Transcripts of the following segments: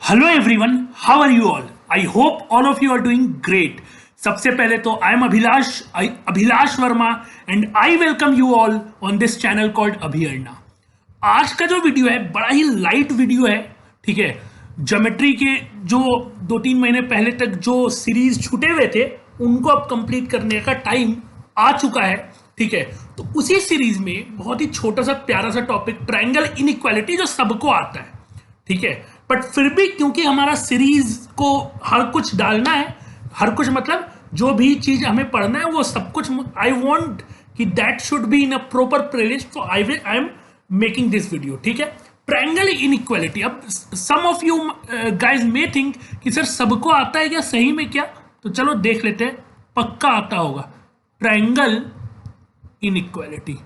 Hello everyone, how are you all? I hope all of you are doing great. सबसे पहले तो I am Abhilash Verma and I welcome you all on this channel called Abhiarna. आज का जो video है बड़ा ही light video है, ठीक है। ज्योमेट्री के जो 2-3 महीने पहले तक जो सीरीज छूटे हुए थे उनको अब कंप्लीट करने का टाइम आ चुका है, ठीक है। तो उसी सीरीज में बहुत ही छोटा सा प्यारा सा टॉपिक ट्रायंगल इनइक्वालिटी जो सबको आता है, ठीक है। बट फिर भी क्योंकि हमारा सीरीज को हर कुछ डालना है, हर कुछ मतलब जो भी चीज हमें पढ़ना है वो सब कुछ आई वॉन्ट कि that should be in a proper playlist, तो I am making this video, ठीक है। ट्रायंगल इनइक्वालिटी, अब some of you guys may think कि सर सबको आता है क्या, सही में क्या? तो चलो देख लेते हैं, पक्का आता होगा ट्रायंगल इनइक्वालिटी।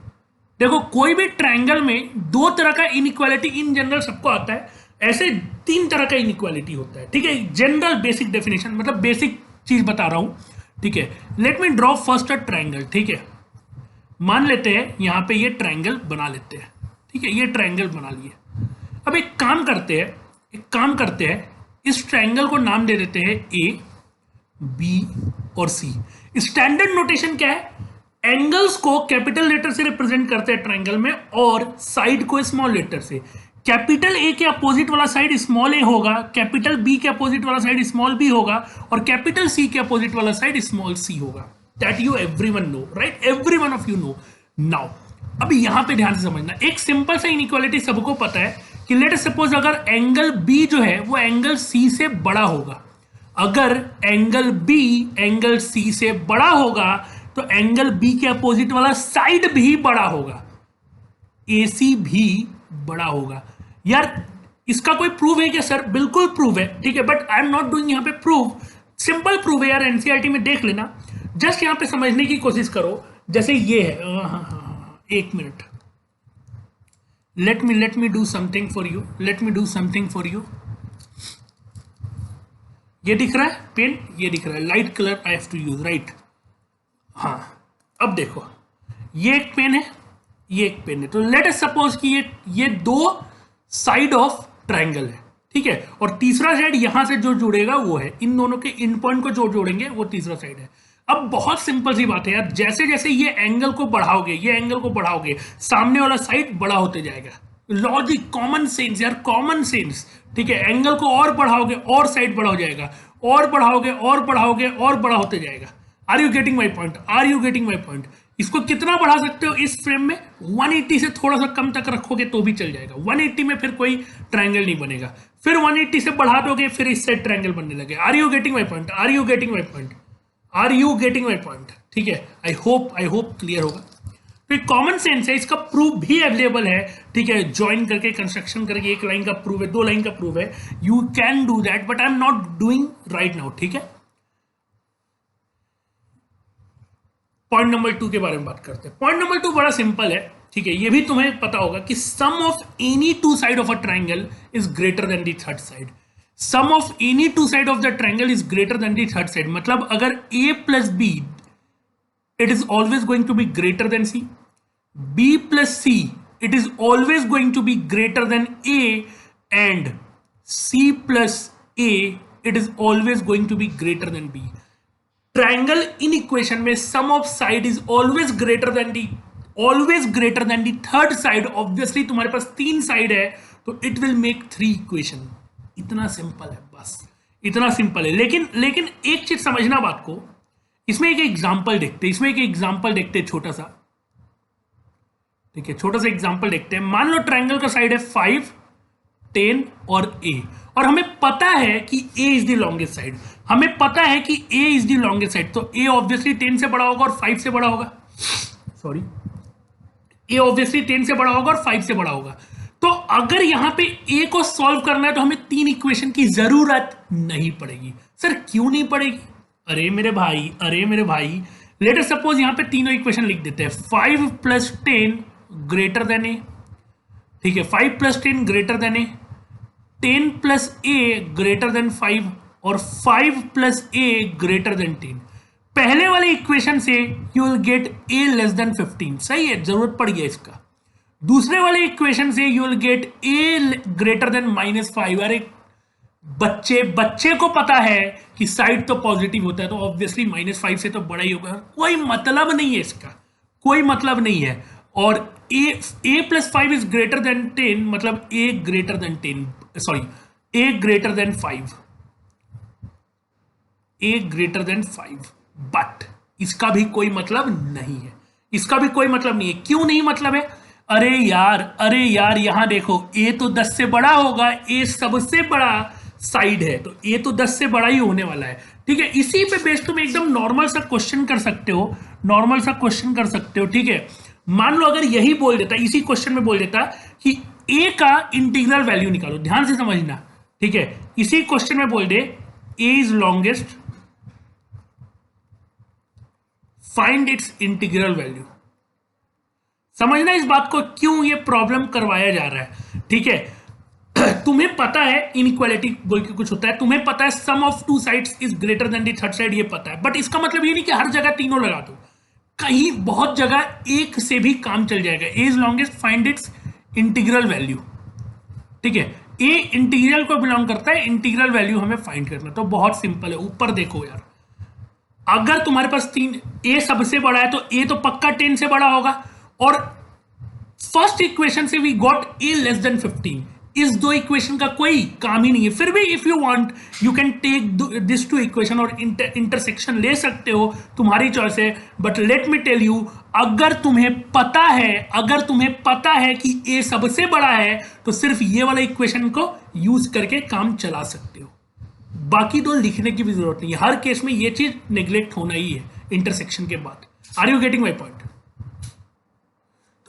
देखो, कोई भी ट्रायंगल में दो तरह का इनइक्वालिटी इन जनरल सबको आता है, ऐसे 3 तरह का इनइक्वालिटी होता है, ठीक है। जनरल बेसिक डेफिनेशन मतलब बेसिक चीज बता रहा हूं, ठीक है। Let me draw first a triangle, ठीक है। मान लेते हैं यहां पे ये ट्रायंगल बना लेते हैं, ठीक है। ये ट्रायंगल बना लिए। अब एक काम करते हैं, इस ट्रायंगल को नाम दे देते हैं ए, बी और सी। स्टैंडर्ड नोटेशन क्या है? एंगल्स को कैपिटल लेटर से रिप्रेजेंट करते हैं ट्रायंगल में और साइड को स्मॉल लेटर से। कैपिटल ए के अपोजिट वाला साइड स्मॉल ए होगा, कैपिटल बी के अपोजिट वाला साइड स्मॉल बी होगा और कैपिटल सी के अपोजिट वाला साइड स्मॉल सी होगा। That you everyone know, right? Everyone of you know. Now अभी यहां पे ध्यान से समझना, एक सिंपल सा इनइक्वालिटी सबको पता है कि लेट सपोज अगर एंगल बी जो है वो एंगल सी से बड़ा होगा, अगर एंगल बी एंगल सी से बड़ा होगा तो एंगल बी के अपोजिट वाला साइड भी बड़ा होगा, एसी भी बड़ा होगा। यार इसका कोई प्रूफ है क्या सर? बिल्कुल प्रूफ है, ठीक है। But I am not doing यहां पे प्रूफ, सिंपल प्रूफ है यार, एनसीईआरटी में देख लेना। जस्ट यहां पे समझने की कोशिश करो। जैसे ये है, एक minute, let me do something for you. ये दिख रहा है पेन, ये दिख रहा है light colour I have to use, right? हाँ, अब देखो, ये एक पेन है, ये एक पेन है। तो लेट अस सपोज कि ये दो साइड ऑफ ट्रायंगल है, ठीक है। और तीसरा साइड यहां से जो जुड़ेगा वो है, इन दोनों के इन पॉइंट को जो जोड़ेंगे वो तीसरा साइड है। अब बहुत सिंपल सी बात है यार, जैसे जैसे ये एंगल को बढ़ाओगे सामने वाला साइड बड़ा होते जाएगा। लॉजिक, कॉमन सेंस यार, कॉमन सेंस, ठीक है। एंगल को और बढ़ाओगे और साइड बड़ा हो जाएगा, और बढ़ाओगे और बड़ा होते जाएगा। Are you getting my point? इसको कितना बढ़ा सकते हो इस फ्रेम में? 180 से थोड़ा सा कम तक रखोगे तो भी चल जाएगा। 180 में फिर कोई ट्रायंगल नहीं बनेगा, फिर 180 से बढ़ा दोगे फिर इस साइड ट्रायंगल बनने लगे। Are you getting my point? ठीक है। आई होप क्लियर होगा। तो एक कॉमन सेंस है, इसका प्रूफ भी अवेलेबल है, ठीक है। ज्वाइन करके, कंस्ट्रक्शन करके, एक लाइन का प्रूफ है, 2 लाइन का प्रूफ है। You can do that but I am not doing right now, ठीक है। पॉइंट नंबर 2 के बारे में बात करते हैं। पॉइंट नंबर 2 बड़ा सिंपल है, ठीक है। ये भी तुम्हें पता होगा कि sum of any 2 side of a triangle is greater than the third side. Sum of any 2 side of the triangle is greater than the third side. मतलब अगर a plus B, it is always going to B greater than C. b plus C, it is always going to B greater than a, and c plus a, it is always going to B greater then b। Triangle inequation में sum of side is always greater than the third side. Obviously तुम्हारे पास 3 side है तो it will make 3 equation. इतना simple है, बस इतना simple है। लेकिन एक चीज समझना बात को, इसमें एक एग्जांपल देखते हैं छोटा सा, ठीक है। छोटा सा एग्जांपल देखते हैं। मान लो ट्रायंगल का साइड है 5, 10 और a, और हमें पता है कि a is the longest side. तो a ऑब्वियसली 10 से बड़ा होगा और 5 से बड़ा होगा। तो अगर यहां पे a को सॉल्व करना है तो हमें 3 इक्वेशन की जरूरत नहीं पड़ेगी। सर क्यों नहीं पड़ेगी? अरे मेरे भाई, लेट अस सपोज यहां पे तीनों इक्वेशन लिख देते हैं। 5 प्लस 10 ग्रेटर देन a, ठीक है। 5 plus 10 greater than a, 10 plus a greater than 5 और 5 प्लस a ग्रेटर देन 10। पहले वाले इक्वेशन से you will gate a less than 15, सही है, जरूरत पड़ गया इसका। दूसरे वाले इक्वेशन से you will gate a greater than -5। अरे बच्चे बच्चे को पता है कि साइड तो पॉजिटिव होता है, तो ऑब्वियसली -5 से तो बड़ा ही होगा, कोई मतलब नहीं है इसका, कोई मतलब नहीं है। और a+5 इज ग्रेटर देन 10, मतलब a greater than 10, sorry a greater than 5, a greater than 5, but इसका भी कोई मतलब नहीं है, इसका भी कोई मतलब नहीं है। क्यों नहीं मतलब है? अरे यार यहां देखो, a तो 10 से बड़ा होगा, a सबसे बड़ा साइड है, तो a तो 10 से बड़ा ही होने वाला है, ठीक है। इसी पे बेस तुम एकदम नॉर्मल सा क्वेश्चन कर सकते हो, नॉर्मल सा क्वेश्चन कर सकते हो, ठीक है। मान लो अगर यही बोल देता, इसी क्वेश्चन में बोल देता कि a का इंटीग्रल वैल्यू निकालो, ध्यान से समझना, ठीक है। इसी क्वेश्चन में बोल दे a is longest, find its integral value. समझना इस बात को, क्यों ये प्रॉब्लम करवाया जा रहा है, ठीक है। तुम्हें पता है इनइक्वालिटी बोल के कुछ होता है, तुम्हें पता है sum of two sides is greater than the third side, ये पता है, बट इसका मतलब ये नहीं कि हर जगह तीनों लगा दो, कहीं बहुत जगह एक से भी काम चल जाएगा। A is longest, find its integral value, ठीक है। ए इंटीग्रल को बिलोंग करता है, इंटीग्रल वैल्यू हमें फाइंड करना, तो बहुत सिंपल है। ऊपर देखो यार, अगर तुम्हारे पास 3, ए सबसे बड़ा है तो ए तो पक्का 10 से बड़ा होगा, और फर्स्ट इक्वेशन से we got a less than 15। इस दो इक्वेशन का कोई काम ही नहीं है। फिर भी if you want you can take this two equation और इंटरसेक्शन ले सकते हो, तुम्हारी चॉइस है। But let me tell you, अगर तुम्हें पता है कि ए सबसे बड़ा है, तो सिर्फ ये वाला इक्वेशन को यूज करके काम चला सकते हो, बाकी तो लिखने की भी जरूरत नहीं है। हर केस में ये चीज नेग्लेक्ट होना ही है इंटरसेक्शन के बाद। Are you getting my point?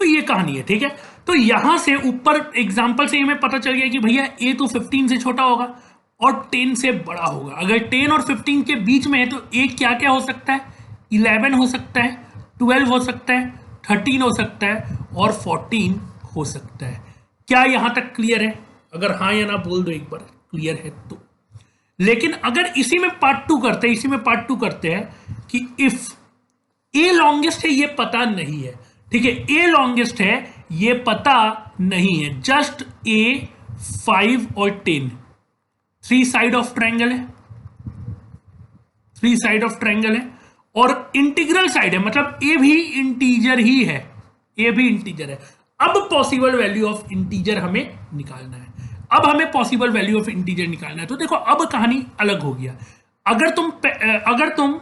तो ये कहानी है, ठीक है। तो यहां से ऊपर एग्जांपल से हमें पता चल गया कि भैया ए तो 15 से छोटा होगा और 10 से बड़ा होगा। अगर 10 और 15 के बीच में है तो ए क्या क्या हो सकता है? 11 हो सकता है, 12 हो सकता है, 13 हो सकता है और 14 हो सकता है। क्या यहां तक क्लियर है? अगर हाँ या ना बोल दो एक बार, क्लियर है तो। लेकिन अगर इसी में पार्ट टू करते हैं कि इफ ए लॉन्गेस्ट है, ये पता नहीं है, ठीक है। ए लॉन्गेस्ट है ये पता नहीं है, जस्ट ए 5 और 10 3 साइड ऑफ ट्रायंगल है, 3 साइड ऑफ ट्रायंगल है, और इंटीग्रल साइड है, मतलब ए भी इंटीजर ही है, ए भी इंटीजर है। अब पॉसिबल वैल्यू ऑफ इंटीजर हमें निकालना है, तो देखो अब कहानी अलग हो गया। अगर तुम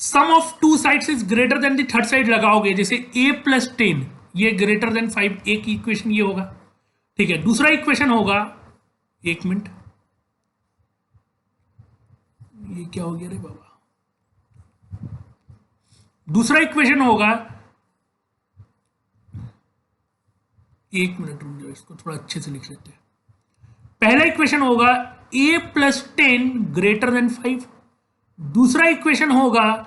sum of two sides is greater than the third side लगाओगे, जैसे a+10 ये ग्रेटर देन 5, एक इक्वेशन ये होगा, ठीक है। दूसरा इक्वेशन होगा, एक मिनट, ये क्या हो गया रे बाबा, दूसरा इक्वेशन होगा, एक मिनट रुक जाओ, इसको थोड़ा अच्छे से लिख लेते हैं। पहला इक्वेशन होगा a+10 ग्रेटर देन 5, दूसरा इक्वेशन होगा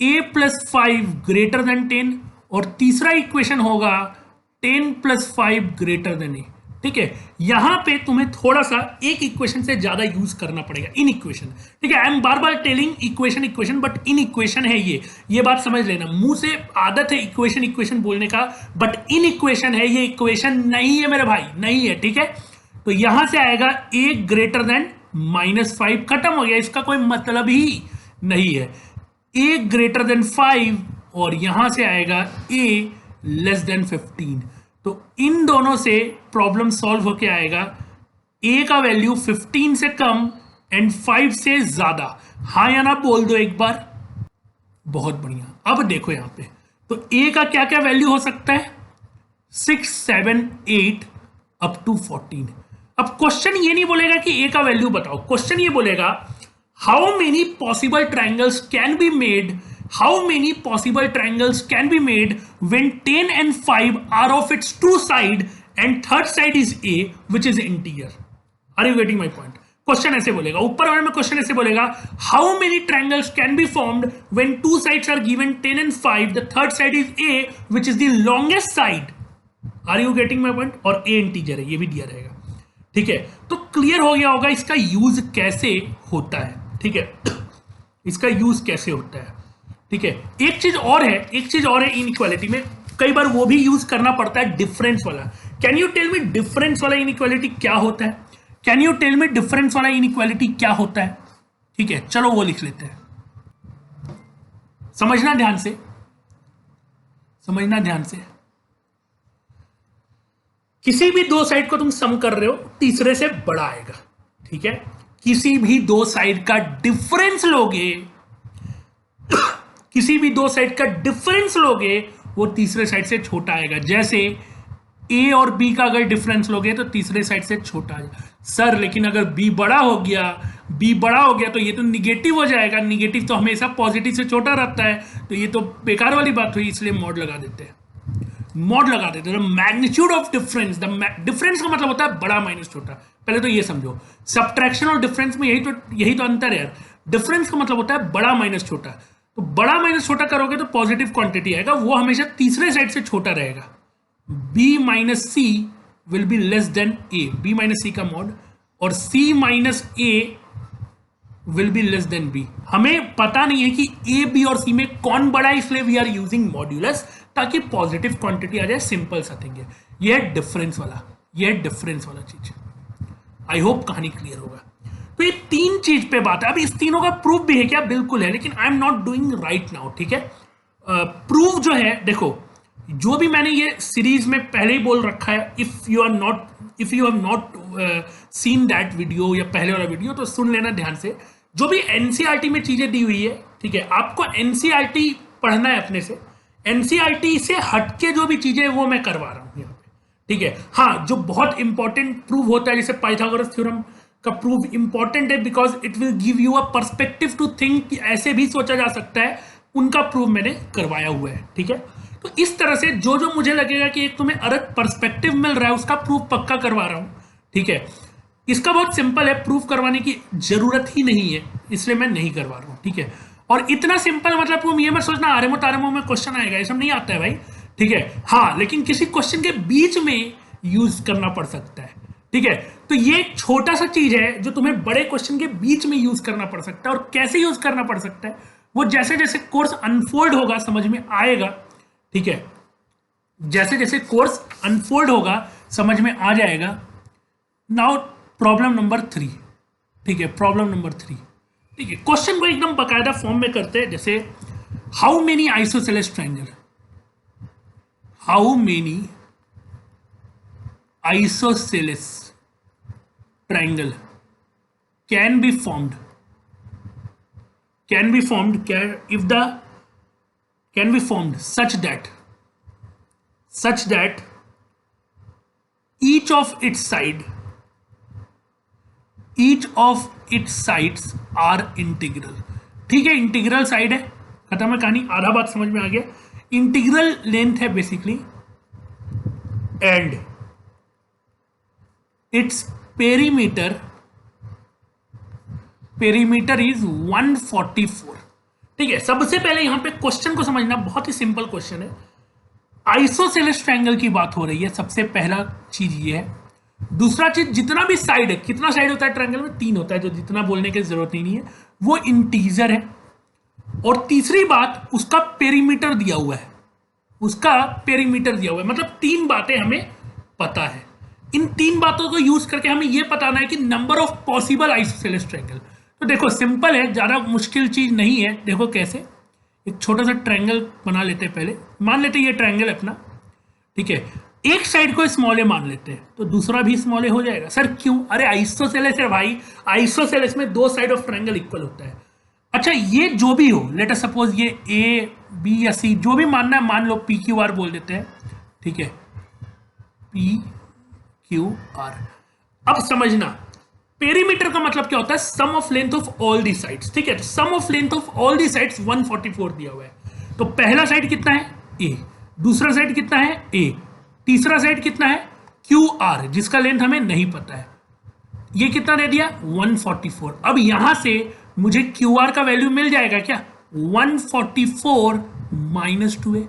a+5 ग्रेटर देन 10, और तीसरा इक्वेशन होगा 10+5 ग्रेटर देन a, ठीक है। यहां पे तुम्हें थोड़ा सा एक इक्वेशन से ज्यादा यूज करना पड़ेगा, इन इक्वेशन, ठीक है। I am bar bar telling equation, but in equation है ये बात समझ लेना। मुंह से आदत है इक्वेशन बोलने का, बट इन इक्वेशन है, ये इक्वेशन नहीं है मेरे भाई, नहीं है, ठीक है। तो यहां से आएगा a ग्रेटर देन -5, खत्म हो गया, इसका कोई मतलब ही नहीं है। a ग्रेटर देन 5 और यहां से आएगा a लेस देन 15। तो इन दोनों से प्रॉब्लम सॉल्व होके आएगा a का वैल्यू 15 से कम एंड 5 से ज्यादा। हाँ या ना बोल दो एक बार, बहुत बढ़िया। अब देखो यहां पे, तो a का क्या क्या वैल्यू हो सकता है? 6, 7, 8 अप टू 14। अब क्वेश्चन ये नहीं बोलेगा कि a का वैल्यू बताओ, क्वेश्चन ये बोलेगा how many possible triangles can be made, when 10 and 5 are of its two side and third side is a which is integer. Are you getting my point? Question ऐसे बोलेगा, ऊपर वाले में question ऐसे बोलेगा how many triangles can be formed when two sides are given 10 and 5, the third side is a which is the longest side. Are you getting my point? और a integer है, ये भी दिया रहेगा, ठीक है। तो क्लियर हो गया होगा इसका यूज कैसे होता है, ठीक है, इसका यूज कैसे होता है, ठीक है। एक चीज और है इनइक्वालिटी में, कई बार वो भी यूज करना पड़ता है, डिफरेंस वाला। Can you tell me difference वाला इनइक्वालिटी क्या होता है? Can you tell me difference वाला इनइक्वालिटी क्या होता है? ठीक है, चलो वो लिख लेते हैं। समझना ध्यान से, समझना ध्यान से। किसी भी दो साइड को तुम सम कर रहे हो, तीसरे से बड़ा आएगा। ठीक है, किसी भी दो साइड का डिफरेंस लोगे, किसी भी दो साइड का डिफरेंस लोगे, वो तीसरे साइड से छोटा आएगा। जैसे ए और बी का अगर डिफरेंस लोगे तो तीसरे साइड से छोटा आएगा। सर लेकिन अगर बी बड़ा हो गया, बी बड़ा हो गया तो ये तो निगेटिव हो जाएगा। निगेटिव तो हमेशा पॉजिटिव से छोटा रहता है, तो ये तो बेकार वाली बात हुई, इसलिए मॉड लगा देते हैं। मॉड लगा देते हैं। मैग्नीट्यूड ऑफ डिफरेंस, डिफरेंस का मतलब होता है बड़ा माइनस छोटा। पहले तो ये समझो, सब्ट्रैक्शन और डिफरेंस में यही तो अंतर है यार। डिफरेंस का मतलब होता है बड़ा माइनस छोटा। तो बड़ा माइनस छोटा करोगे तो पॉजिटिव क्वांटिटी आएगा, वो हमेशा तीसरे साइड से छोटा रहेगा। b minus C will be less than a, b minus C का मॉड, और c minus a will be less than b। हमें पता नहीं है कि a b और c में कौन बड़ा है, इसलिए वी आर यूजिंग मॉड्यूलस, ताकि पॉजिटिव क्वांटिटी आ जाए। सिंपल सा थिंग है ये, है डिफरेंस वाला, ये है डिफरेंस वाला चीज। आई होप कहानी क्लियर होगा। तो ये तीन चीज पे बात है। अब इस तीनों का प्रूफ भी है क्या? बिल्कुल है, लेकिन I am not doing right now. ठीक है, प्रूफ जो है, देखो जो भी मैंने ये सीरीज में पहले ही बोल रखा है, if you have not seen that video या पहले वाला वीडियो, तो सुन लेना ध्यान से। जो भी एनसीईआरटी में चीजें दी हुई है, ठीक है, आपको एनसीईआरटी पढ़ना है अपने से। एनसीईआरटी से हटके जो भी चीजें वो मैं करवा रहा हूं यहाँ पे। ठीक है, हाँ, जो बहुत इंपॉर्टेंट प्रूफ होता है, जैसे पाइथागोरस थ्योरम का प्रूफ इंपॉर्टेंट है, because it will give you a perspective to think कि ऐसे भी सोचा जा सकता है, उनका प्रूफ मैंने करवाया हुआ है। ठीक है, तो इस तरह से जो जो मुझे लगेगा कि एक तुम्हें अलग पर्सपेक्टिव मिल रहा है, उसका प्रूफ पक्का करवा रहा हूं। ठीक है, इसका बहुत सिंपल है, प्रूफ करवाने की जरूरत ही नहीं है, इसलिए मैं नहीं करवा रहा हूं। ठीक है, और इतना सिंपल मतलब तुम ये मत सोचना आरएमओ तारएमओ में क्वेश्चन आएगा, ये सब नहीं आता है भाई। ठीक है, हाँ, लेकिन किसी क्वेश्चन के बीच में यूज करना पड़ सकता है। ठीक है, तो ये एक छोटा सा चीज है जो तुम्हें बड़े क्वेश्चन के बीच में यूज करना पड़ सकता है। और कैसे यूज करना पड़ सकता है, वो जैसे जैसे कोर्स अनफोल्ड होगा समझ में आएगा। ठीक है, जैसे जैसे कोर्स अनफोल्ड होगा समझ में आ जाएगा। Now problem number 3। ठीक है, प्रॉब्लम नंबर 3। ठीक है, क्वेश्चन को एकदम बकायदा फॉर्म में करते हैं। जैसे how many isosceles triangle, how many isosceles triangle can be formed such that each of its sides are integral। ठीक है, इंटीग्रल साइड है, खत्म है कहानी, आधा बात समझ में आ गया। इंटीग्रल लेंथ है basically, and its perimeter is 144। ठीक है, सबसे पहले यहां पे क्वेश्चन को समझना, बहुत ही सिंपल क्वेश्चन है। आइसोसेलेस ट्रायंगल की बात हो रही है, सबसे पहला चीज ये है। दूसरा चीज, जितना भी साइड है, कितना साइड होता है ट्रायंगल में? 3 होता है, जो जितना बोलने की जरूरत ही नहीं है, वो इंटीजर है। और तीसरी बात, उसका पेरीमीटर दिया हुआ है, उसका पेरीमीटर दिया हुआ है। मतलब 3 बातें हमें पता है। इन 3 बातों को यूज करके हमें यह बताना है कि number of possible isosceles triangle. तो देखो सिंपल है, ज्यादा मुश्किल चीज नहीं है। देखो कैसे, एक छोटा सा ट्रायंगल बना लेते हैं। पहले मान लेते हैं ये ट्रायंगल अपना। ठीक है, एक साइड को स्मॉल ए मान लेते हैं, तो दूसरा भी स्मॉल ए हो जाएगा। सर क्यों? अरे आइसोसेलेस है भाई, आइसोसेलेस में 2 साइड ऑफ ट्रायंगल इक्वल होता है। अच्छा, ये जो भी हो, लेट अस सपोज ये ए बी या सी, जो भी मानना है मान लो, पी क्यू आर बोल देते हैं। ठीक है, पी क्यू आर। अब समझना, पेरीमीटर का मतलब क्या होता है? Sum of length of all the sides. ठीक है, तो sum of length of all the sides 144 दिया हुआ है। तो पहला साइड कितना है? ए। दूसरा साइड कितना है? ए। तीसरा साइड कितना है? क्यू आर, जिसका लेंथ हमें नहीं पता है। ये कितना दे दिया? 144। अब यहां से मुझे क्यू आर का वैल्यू मिल जाएगा क्या? 144 माइनस 2a।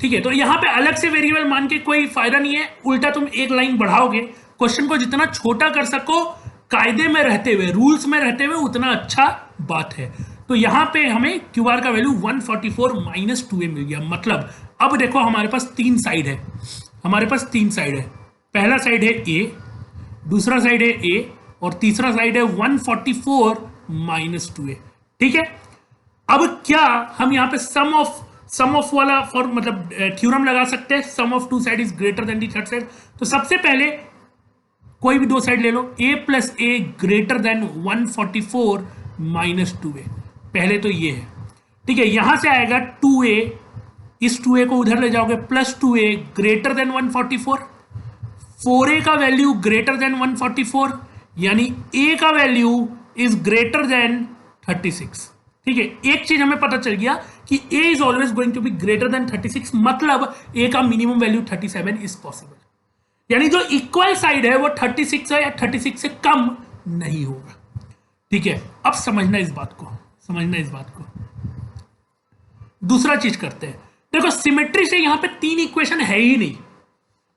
ठीक है, तो यहां पे अलग से वेरिएबल मान के कोई फायदा नहीं है, उल्टा तुम एक लाइन बढ़ाओगे। क्वेश्चन को जितना छोटा कर सको कायदे में रहते हुए, रूल्स में रहते हुए, उतना अच्छा बात है। तो यहां पे हमें क्यू आर का वैल्यू 144 माइनस 2a मिल गया। मतलब अब देखो हमारे पास 3 साइड है, हमारे पास 3 साइड है। पहला साइड है ए, दूसरा साइड है a और तीसरा साइड है 144 माइनस 2a। ठीक है, अब क्या हम यहां पे सम ऑफ वाला फॉर मतलब थ्योरम लगा सकते हैं, sum of two side is greater than the third side. तो सबसे पहले कोई भी दो साइड ले लो, a plus A greater than 144 minus 2a, पहले तो ये है। ठीक है, यहां से आएगा 2a, इस 2a को उधर ले जाओगे, plus 2a greater than 144, 4a का वैल्यू ग्रेटर देन 144, यानी a का वैल्यू इज ग्रेटर देन 36। ठीक है, एक चीज हमें पता चल गया कि a is always going to B greater than 36, मतलब a का मिनिमम वैल्यू 37 इज पॉसिबल, यानी जो इक्वल साइड है वो 36 है या 36 से कम नहीं होगा। ठीक है, अब समझना इस बात को, समझना इस बात को। दूसरा चीज करते हैं, देखो सिमेट्री से यहां पे तीन इक्वेशन है ही नहीं।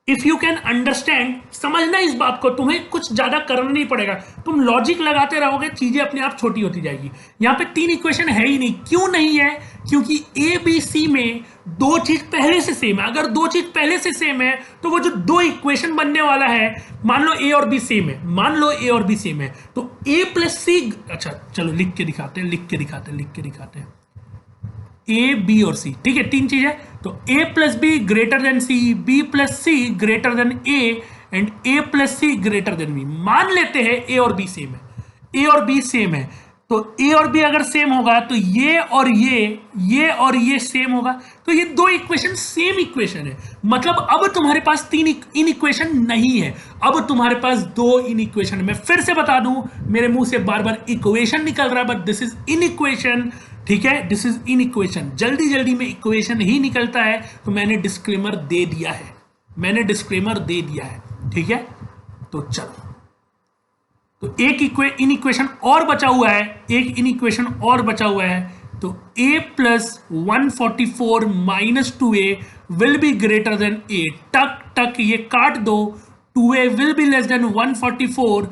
इफ यू कैन अंडरस्टैंड, समझना इस बात को, तुम्हें कुछ ज्यादा करना नहीं पड़ेगा, तुम लॉजिक लगाते रहोगे, चीजें अपने आप छोटी होती जाएगी। यहां पे तीन इक्वेशन है ही नहीं। क्यों नहीं है? क्योंकि ए बी सी में दो चीज पहले से सेम है। अगर दो चीज पहले से सेम है तो वो जो दो इक्वेशन बनने वाला है, मान लो ए और बी सेम है, मान लो ए और बी सेम है, तो ए प्लस सी, अच्छा चलो लिख के दिखाते हैं, लिख के दिखाते हैं ए बी और सी। ठीक है, तीन चीज है, तो A plus B greater than C, B plus C greater than A, and A plus C greater than B. मान लेते हैं ए और बी सेम है, ए और बी सेम है, तो ए और बी अगर सेम होगा तो ये और ये सेम होगा, तो ये दो इक्वेशन सेम इक्वेशन है। मतलब अब तुम्हारे पास तीन इन इक्वेशन नहीं है, अब तुम्हारे पास दो इन इक्वेशन। मैं फिर से बता दूं, मेरे मुंह से बार बार इक्वेशन निकल रहा है, but this is in equation. ठीक है, दिस इज इन इक्वेशन, जल्दी जल्दी में इक्वेशन ही निकलता है, तो मैंने डिस्क्लेमर दे दिया है, ठीक है। तो चलो, तो एक इन इक्वेशन और बचा हुआ है, तो a plus 144 minus 2a will be greater than a। टक टक ये काट दो, 2a will be less then 144,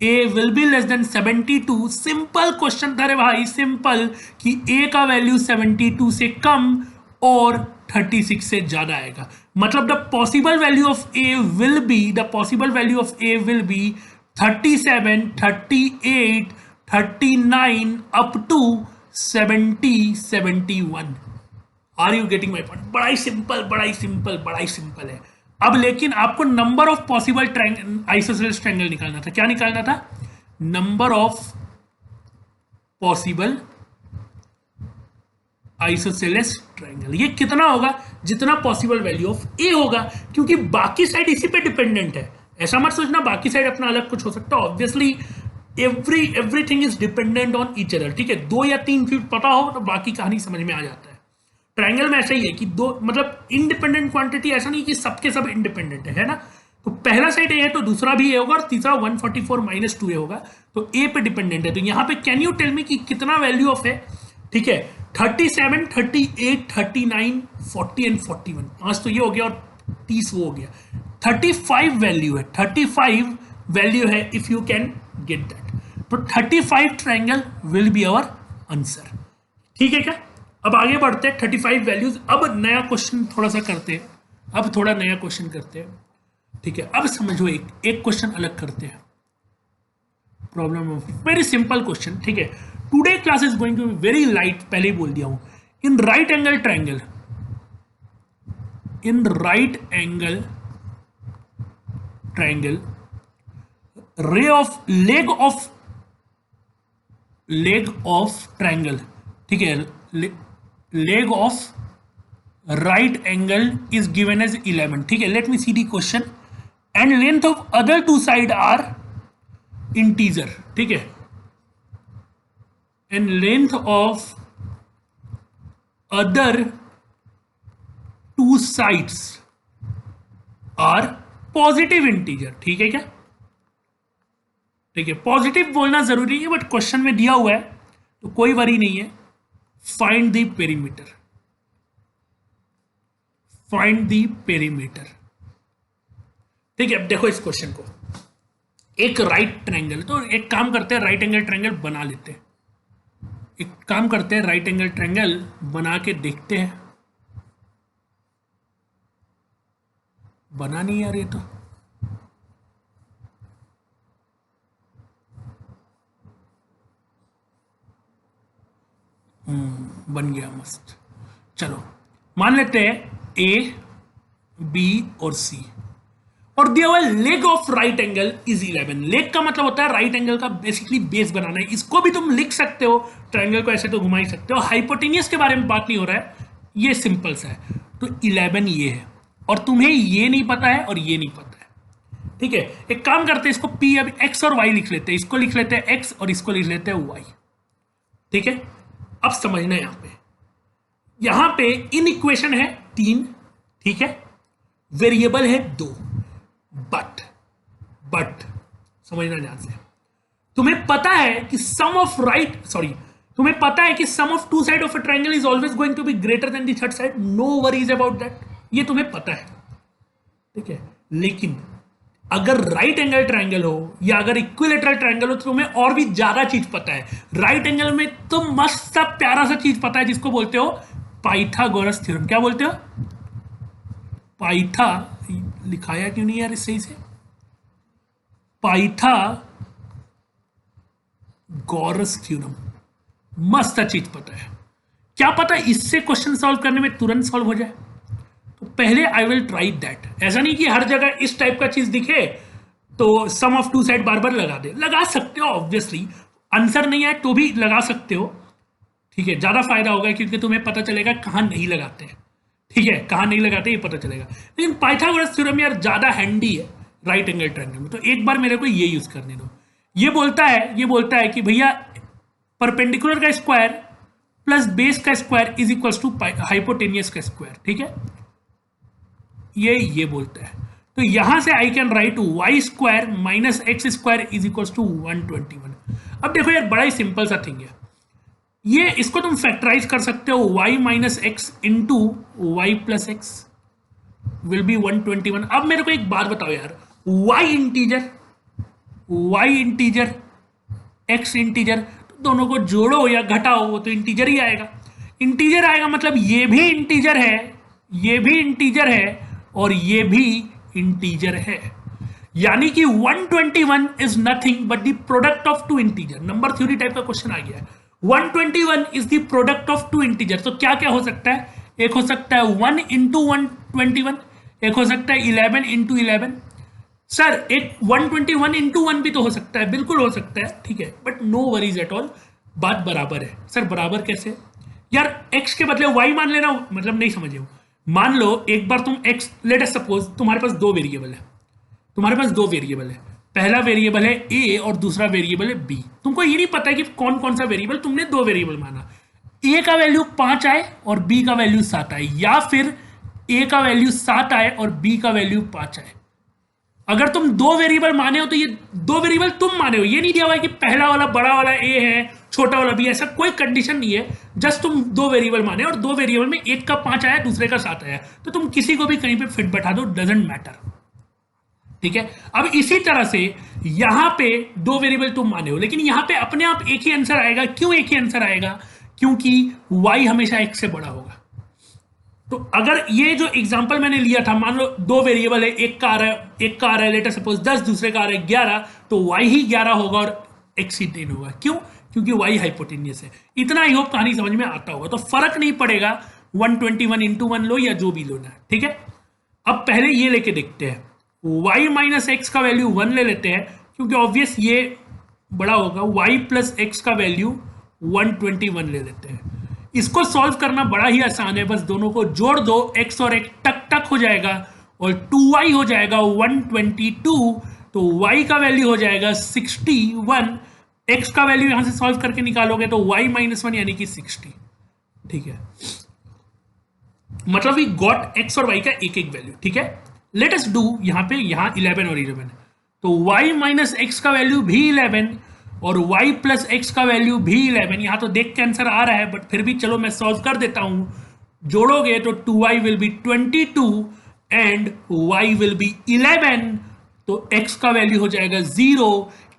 a will be less then 72। Simple question था रे भाई, सिंपल, कि a का वैल्यू 72 से कम और 36 से ज्यादा आएगा। मतलब the possible value of a will be 37, 38, 39 up to 70, 71। Are you getting my point? बड़ा ही सिंपल है। अब लेकिन आपको number of possible isosceles triangle निकालना था। क्या निकालना था? Number of possible isosceles triangle. ये कितना होगा? जितना पॉसिबल वैल्यू ऑफ ए होगा, क्योंकि बाकी साइड इसी पे डिपेंडेंट है। ऐसा मत सोचना बाकी साइड अपना अलग कुछ हो सकता है। Obviously everything is dependent on each other. ठीक है, दो या तीन चीज पता हो तो बाकी कहानी समझ में आ जाता है। ट्रायंगल में ऐसा ही है कि दो, मतलब इंडिपेंडेंट क्वांटिटी, ऐसा नहीं कि सबके सब इंडिपेंडेंट है ना। तो पहला साइड ए है तो दूसरा भी ए होगा, और तीसरा 144 माइनस 2a होगा, तो ए पे डिपेंडेंट है। तो यहां पे कैन यू टेल मी कि कितना वैल्यू ऑफ है? ठीक है, 37, 38, 39, 40 एंड 41। 5 तो ये हो गया और 30 वो हो गया। 35 वैल्यू है, 35 वैल्यू है, if you can get that. तो 35 triangle will be our answer. ठीक है क्या? अब आगे बढ़ते हैं, 35 वैल्यूज। अब नया क्वेश्चन थोड़ा सा करते हैं, नया क्वेश्चन करते हैं। ठीक है, अब समझो, एक क्वेश्चन अलग करते हैं। Problem of very simple question. ठीक है, today class is going to be very light, पहले ही बोल दिया हूं। In right angle triangle, leg of triangle, ठीक है, leg of right angle is given as 11. ठीक है, let me see the question. And length of other two side are integer. ठीक है, and length of other two sides are positive integer. ठीक है क्या? ठीक है, पॉजिटिव बोलना जरूरी है, बट क्वेश्चन में दिया हुआ है तो कोई वरी नहीं है। Find the perimeter. ठीक है, अब देखो इस क्वेश्चन को, एक राइट ट्रायंगल, तो एक काम करते हैं, राइट एंगल ट्रायंगल बना लेते हैं। राइट एंगल ट्रायंगल बना के देखते हैं। बना नहीं यार ये तो, बन गया मस्त। चलो मान लेते हैं ए बी और सी, और दिया leg of right angle is 11। Leg का मतलब होता है राइट एंगल का बेसिकली बेस बनाना है। इसको भी तुम लिख सकते हो, ट्रायंगल को ऐसे तो घुमा ही सकते हो। हाइपोटेनियस के बारे में बात नहीं हो रहा है, ये सिंपल सा है। तो 11 ये है, और तुम्हें ये नहीं पता है और ये नहीं पता है, ठीक है। एक काम करते हैं, इसको पी अब एक्स और वाई लिख लेते हैं, इसको लिख लेते हैं एक्स और इसको लिख लेते हैं वाई, ठीक है। अब समझना यहां पे इन इक्वेशन है 3, ठीक है, वेरिएबल है 2, बट समझना ध्यान से, तुम्हें पता है कि तुम्हें पता है कि sum of two side of a triangle is always going to B greater than the third side. No worries about that, ये तुम्हें पता है, ठीक है। लेकिन अगर राइट एंगल ट्रायंगल हो या अगर इक्विलेटरल ट्रायंगल हो तो तुम्हें और भी ज्यादा चीज पता है। राइट एंगल में तो मस्त सा प्यारा सा चीज पता है जिसको बोलते हो पाइथागोरस थ्योरम। क्या बोलते हो? पाइथा, लिखाया क्यों नहीं यार इस सही से, पाइथागोरस थ्योरम, मस्त चीज पता है। क्या पता इससे क्वेश्चन सॉल्व करने में तुरंत सॉल्व हो जाए? तो पहले आई विल ट्राई दैट। ऐसा नहीं कि हर जगह इस टाइप का चीज दिखे तो sum of two side bar बार लगा दे, लगा सकते हो ऑब्वियसली, आंसर नहीं आए तो भी लगा सकते हो, ठीक है। ज्यादा फायदा होगा क्योंकि तुम्हें पता चलेगा कहां नहीं लगाते हैं, ठीक है, कहां नहीं लगाते ये पता चलेगा। लेकिन पाइथागोरस थ्योरम यार ज्यादा हैंडी है राइट एंगल ट्रायंगल में, तो एक बार मेरे को ये यूज करने दो। ये बोलता है कि भैया परपेंडिकुलर का स्क्वायर प्लस बेस का square is equal to hypotenuse का स्क्वायर, ठीक है। ये बोलता है, तो यहां से I can write y square minus x square is equal to 121। अब देखो यार बड़ा ही सिंपल सा थिंग है ये, इसको तुम फैक्टराइज कर सकते हो, y minus x into y plus x will be 121। अब मेरे को एक बात बताओ यार, y इंटीजर x इंटीजर, तो दोनों को जोड़ो या घटाओ वो तो इंटीजर ही आएगा। इंटीजर आएगा मतलब ये भी इंटीजर है, ये भी इंटीजर है और ये भी इंटीजर है, यानी कि 121 is nothing but the product of two integer. Number theory type का क्वेश्चन आ गया है। 121 is the product of two integer, तो क्या क्या हो सकता है? एक हो सकता है 1 इंटू 121, एक हो सकता है 11 इंटू 11। सर एक 121 इंटू 1 भी तो हो सकता है, बिल्कुल हो सकता है, ठीक है, but no worries at all, बात बराबर है। सर बराबर कैसे यार? x के बदले y मान लेना, मतलब नहीं समझे हो। मान लो एक बार तुम x, लेट अस सपोज तुम्हारे पास दो वेरिएबल है, पहला वेरिएबल है a और दूसरा वेरिएबल है b। तुमको ये नहीं पता है कि कौन कौन सा वेरिएबल, तुमने दो वेरिएबल माना, a का वैल्यू 5 आए और b का वैल्यू 7 आए, या फिर a का वैल्यू 7 आए और b का वैल्यू 5 आए। अगर तुम दो वेरिएबल माने हो तो ये दो वेरिएबल तुम माने हो, ये नहीं दिया हुआ है कि पहला वाला बड़ा वाला a है छोटा वाला b, ऐसा कोई कंडीशन नहीं है। जस्ट तुम दो वेरिएबल माने और दो वेरिएबल में एक का 5 आया दूसरे का 7 आया, तो तुम किसी को भी कहीं पे फिट बैठा दो, डजंट मैटर, ठीक है। अब इसी तरह से यहां पे दो वेरिएबल तुम माने हो, लेकिन यहां पे अपने आप एक ही आंसर आएगा। क्यों एक ही आंसर आएगा? क्योंकि y हमेशा x से बड़ा होगा। तो अगर ये जो एग्जांपल मैंने लिया था, मान लो दो वेरिएबल है, एक का आ रहा है लेटर सपोज 10, दूसरे का आ रहा है 11, तो y ही 11 होगा और x ही 10 होगा। क्यों? क्योंकि y हाइपोटेनियस है। इतना आई होप कहानी समझ में आता होगा। तो फर्क नहीं पड़ेगा 121 इंटू 1 लो या जो भी लो ना, ठीक है। अब पहले ये लेके देखते हैं, y माइनस एक्स का वैल्यू 1 ले लेते हैं क्योंकि ऑब्वियस ये बड़ा होगा। y प्लस एक्स का वैल्यू 121 ले लेते हैं। इसको सॉल्व करना बड़ा ही आसान है, बस दोनों को जोड़ दो, x और x टक टक हो जाएगा और 2y हो जाएगा 122, तो y का वैल्यू हो जाएगा 61, x का वैल्यू यहां से सॉल्व करके निकालोगे तो y माइनस 1 यानी कि 60, ठीक है। मतलब वी गॉट x और y का एक एक वैल्यू, ठीक है। लेट अस डू यहां पे, यहां 11 और 11, तो y माइनस एक्स का वैल्यू भी 11 और y प्लस एक्स का वैल्यू भी 11। यहां तो देख के आंसर आ रहा है बट फिर भी चलो मैं सॉल्व कर देता हूं। जोड़ोगे तो 2y will be 22 and y will be 11, तो x का वैल्यू हो जाएगा 0।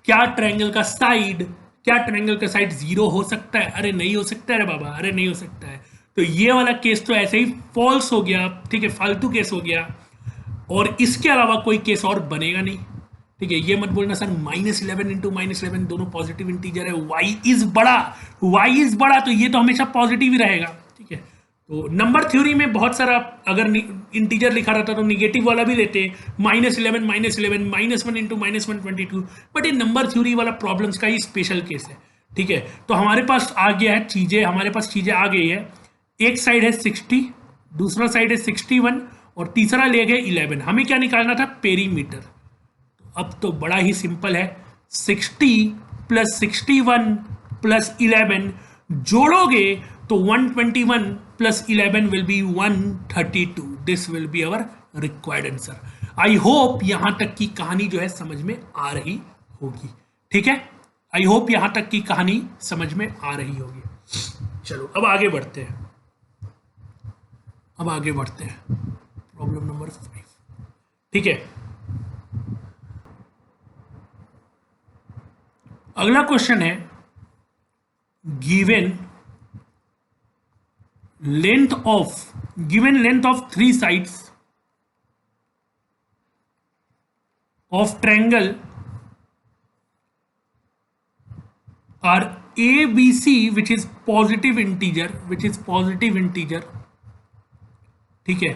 क्या ट्रायंगल का साइड 0 हो सकता है? अरे नहीं हो सकता है रे बाबा, अरे नहीं हो सकता है। तो ये वाला केस तो ऐसे ही फॉल्स हो गया, ठीक है, फालतू केस हो गया, और इसके अलावा कोई केस और बनेगा नहीं, ठीक है, ये मत बोलना सर -11 इंटू -11 दोनों पॉजिटिव इंटीजर है, y इज बड़ा, y इज बड़ा, तो ये तो हमेशा पॉजिटिव ही रहेगा। ठीक है, तो नंबर थ्योरी में बहुत सारा अगर इंटीजर लिखा रहता तो निगेटिव वाला भी लेते, -11 -1 इंटू -122, बट ये नंबर थ्योरी वाला प्रॉब्लम्स का ही स्पेशल केस है। ठीक है, तो हमारे पास आ गया है चीजें, हमारे पास चीजें आ गई है। एक साइड है 60, दूसरा साइड है 61 और तीसरा ले गए 11। हमें क्या निकालना था? पेरीमीटर। अब तो बड़ा ही सिंपल है, 60 प्लस 61 प्लस 11 जोड़ोगे तो 121 plus 11 will be 132। This will be our required answer. I hope यहां तक की कहानी जो है समझ में आ रही होगी। ठीक है, आई होप यहां तक की कहानी समझ में आ रही होगी। चलो अब आगे बढ़ते हैं, प्रॉब्लम नंबर 5। ठीक है, अगला क्वेश्चन है, given length of 3 sides of triangle are a b c which is positive integer, ठीक है,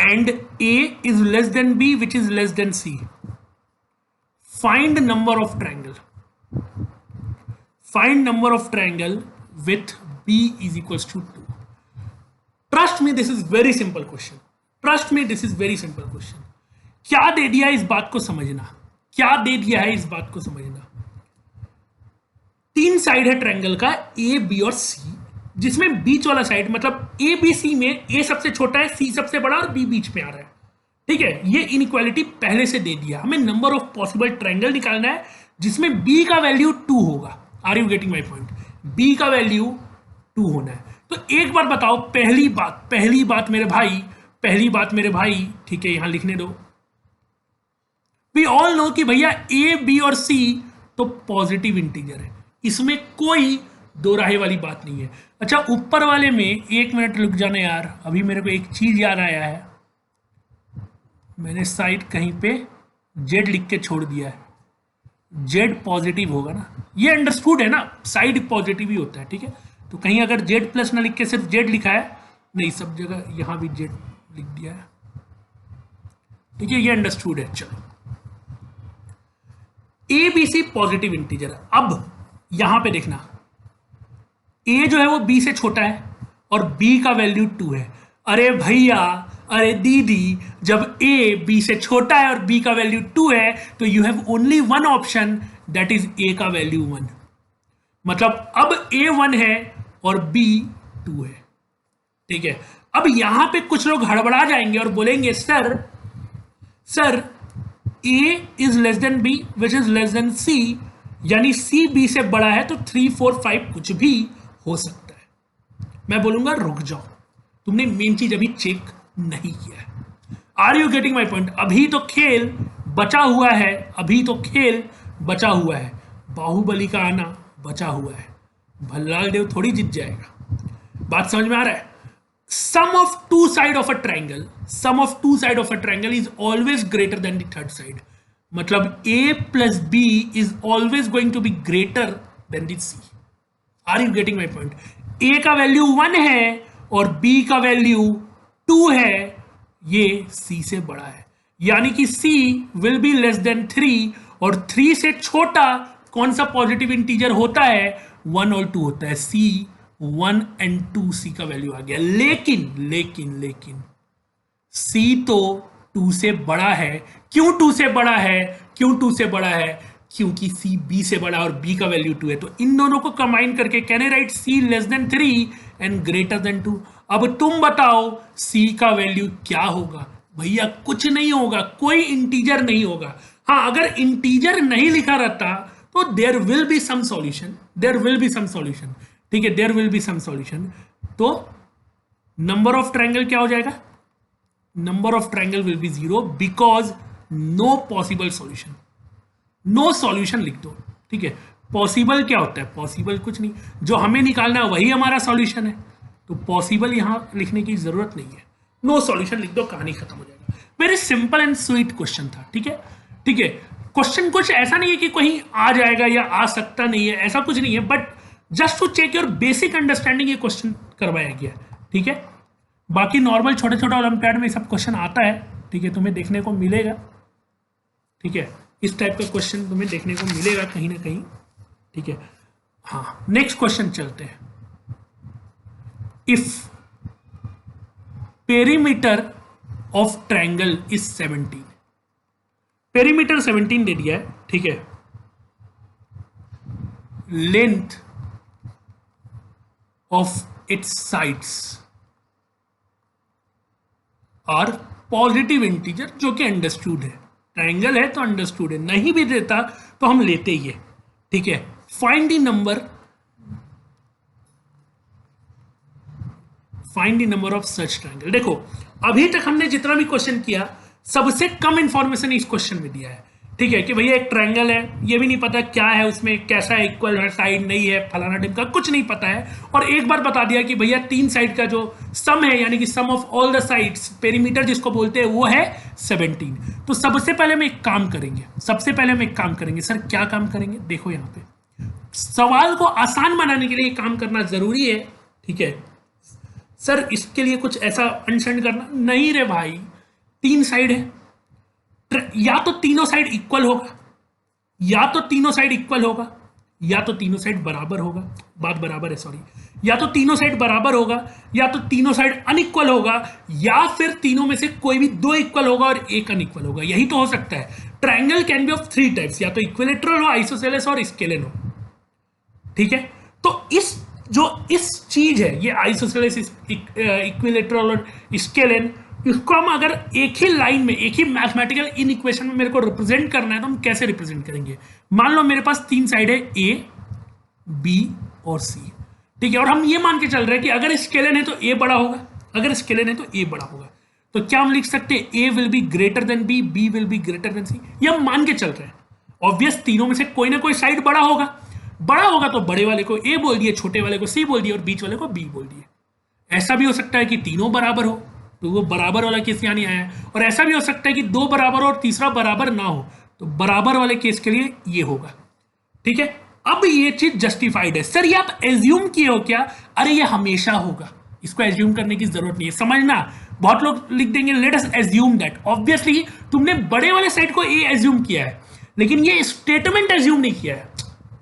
and a is less than B which is less than c. Find number of triangle with b is equals to 2। Trust me, this is very simple question। क्या दे दिया इस बात को समझना, तीन side है ट्रायंगल का ए बी और सी, जिसमें बीच वाला साइड मतलब ए बी सी में ए सबसे छोटा है, सी सबसे बड़ा और बी बीच में आ रहा है। ठीक है, ये इनइक्वालिटी पहले से दे दिया, हमें नंबर ऑफ पॉसिबल ट्रायंगल निकालना है जिसमें बी का वैल्यू 2 होगा। Are you getting my point? B का वैल्यू 2 होना है। तो एक बार बताओ, पहली बात मेरे भाई, ठीक है, यहां लिखने दो। वी ऑल नो कि भैया ए बी और सी तो पॉजिटिव इंटीजर है, इसमें कोई दो राहे वाली बात नहीं है। अच्छा, ऊपर वाले में 1 मिनट रुक जाना यार, अभी मेरे को एक चीज याद आया है, मैंने साइड कहीं पे जेड लिख के छोड़ दिया है। जेड पॉजिटिव होगा ना, ये अंडरस्टूड है ना, साइड पॉजिटिव ही होता है। ठीक है, तो कहीं अगर जेड प्लस ना लिख के सिर्फ जेड लिखा है, नहीं सब जगह यहां भी जेड लिख दिया है। ठीक है, ये अंडरस्टूड है। चलो, a b c positive integer. अब यहां पे देखना, ए जो है वो बी से छोटा है और बी का वैल्यू 2 है। अरे भैया, अरे दीदी, जब ए बी से छोटा है और बी का वैल्यू 2 है तो you have only one option, that is a का वैल्यू 1। मतलब अब ए 1 है और बी 2 है। ठीक है, अब यहां पे कुछ लोग हड़बड़ा जाएंगे और बोलेंगे sir A is less than B which is less than C, यानी सी बी से बड़ा है तो 3 4 5 कुछ भी हो सकता है। मैं बोलूंगा रुक जाओ, तुमने मेन चीज अभी चेक नहीं किया है। Are you getting my point? अभी तो खेल बचा हुआ है, बाहुबली का आना बचा हुआ है, भल्लाल देव थोड़ी जीत जाएगा। बात समझ में आ रहा है? Sum of two side of a triangle is always greater than the third side. मतलब a plus B is always going to B greater than the C. Are you getting my point? a का value 1 है और b का value 2 है, ये c से बड़ा है, यानी कि c will be less then 3, और 3 से छोटा कौन सा पॉजिटिव इंटीजर होता है? 1 और 2 होता है। c 1 एंड 2 c का वैल्यू आ गया। लेकिन c तो 2 से बड़ा है। क्यों 2 से बड़ा है? क्योंकि c b से बड़ा और b का वैल्यू 2 है। तो इन दोनों को कंबाइन करके can I right c less than 3 and greater than 2। अब तुम बताओ c का वैल्यू क्या होगा? भैया कुछ नहीं होगा, कोई इंटीजर नहीं होगा। हाँ, अगर इंटीजर नहीं लिखा रहता तो there will be some solution. ठीक है, there will be some solution. तो नंबर ऑफ ट्रायंगल क्या हो जाएगा? Number of triangle will be 0 because no possible solution. No solution लिख दो। ठीक है, पॉसिबल क्या होता है? पॉसिबल कुछ नहीं, जो हमें निकालना है वही हमारा सॉल्यूशन है, तो पॉसिबल यहां लिखने की जरूरत नहीं है। नो सॉल्यूशन लिख दो, कहानी खत्म हो जाएगा। Very simple and sweet question था। ठीक है, क्वेश्चन कुछ ऐसा नहीं है कि कहीं आ जाएगा या आ सकता नहीं है, ऐसा कुछ नहीं है, but just to check your basic understanding ये क्वेश्चन करवाया गया, ठीक है। बाकी नॉर्मल छोटे छोटे ओलंपियाड में सब क्वेश्चन आता है, ठीक है, तुम्हें देखने को मिलेगा, ठीक है, इस टाइप का क्वेश्चन तुम्हें देखने को मिलेगा कहीं ना कहीं, ठीक है। हाँ, नेक्स्ट क्वेश्चन चलते हैं। If perimeter of triangle is 17, perimeter 17 दे दिया है, ठीक है। Length of its sides are positive integer, जो कि अंडरस्टूड है, ट्रायंगल है तो अंडरस्टूड है, नहीं भी देता तो हम लेते ही है, ठीक है। Find the number of such triangle. देखो अभी तक हमने जितना भी क्वेश्चन किया सबसे कम इंफॉर्मेशन इस क्वेश्चन में दिया है, ठीक है, कि भैया एक ट्रायंगल है, ये भी नहीं पता क्या है उसमें, कैसा है, इक्वल है, साइड नहीं है, फलाना ढिमका, कुछ नहीं पता है, और एक बार बता दिया कि भैया तीन साइड का जो सम है, यानी कि sum of all the sides, perimeter जिसको बोलते हैं, वो है 17। तो सबसे पहले हम एक काम करेंगे, सर क्या काम करेंगे, देखो यहाँ पे सवाल को आसान बनाने के लिए काम करना जरूरी है, ठीक है। सर इसके लिए कुछ ऐसा अंडरस्टैंड करना नहीं रे भाई, तीन साइड है, या तो तीनों साइड इक्वल होगा, या तो तीनों साइड इक्वल होगा, या तो तीनों साइड बराबर होगा, बात बराबर है सॉरी, या तो तीनों साइड बराबर होगा, या तो तीनों साइड अनइक्वल होगा, या फिर तीनों में से कोई भी दो इक्वल होगा और एक अनइक्वल होगा, यही तो हो सकता है। Triangle can be of 3 types, या तो इक्विलेटरल हो, आइसोसेलेस और स्केलेन हो, ठीक है। तो इस चीज है ये आइसोसेलेस, इक्विलेटरल और स्केलेन, इसको हम अगर एक ही लाइन में, एक ही मैथमेटिकल इन इक्वेशन में मेरे को रिप्रेजेंट करना है तो हम कैसे रिप्रेजेंट करेंगे। मान लो मेरे पास तीन साइड है, ए, बी और सी, ठीक है, और हम ये मान के चल रहे हैं कि अगर स्केलेन है तो ए बड़ा होगा, अगर स्केलेन है तो ए बड़ा होगा, तो क्या हम लिख सकते हैं A will be greater than B, B will be greater than C, ये हम मान के चल रहे हैं। ऑब्वियस तीनों में से कोई ना कोई साइड बड़ा होगा तो बड़े वाले को ए बोल दिए, छोटे वाले को सी बोल दिए और बीच वाले को बी बोल दिए। ऐसा भी हो सकता है कि तीनों बराबर हो, तो वो बराबर वाला केस यहाँ नहीं आया है, और ऐसा भी हो सकता है कि दो बराबर और तीसरा बराबर ना हो, तो बराबर वाले केस के लिए ये होगा, ठीक है। अब ये चीज जस्टिफाइड है। सर ये आप एज्यूम किए हो क्या? अरे ये हमेशा होगा, इसको एज्यूम करने की जरूरत नहीं है, समझना। बहुत लोग लिख देंगे let us assume that, obviously तुमने बड़े वाले साइड को ए एज्यूम किया है, लेकिन ये स्टेटमेंट एज्यूम नहीं किया है,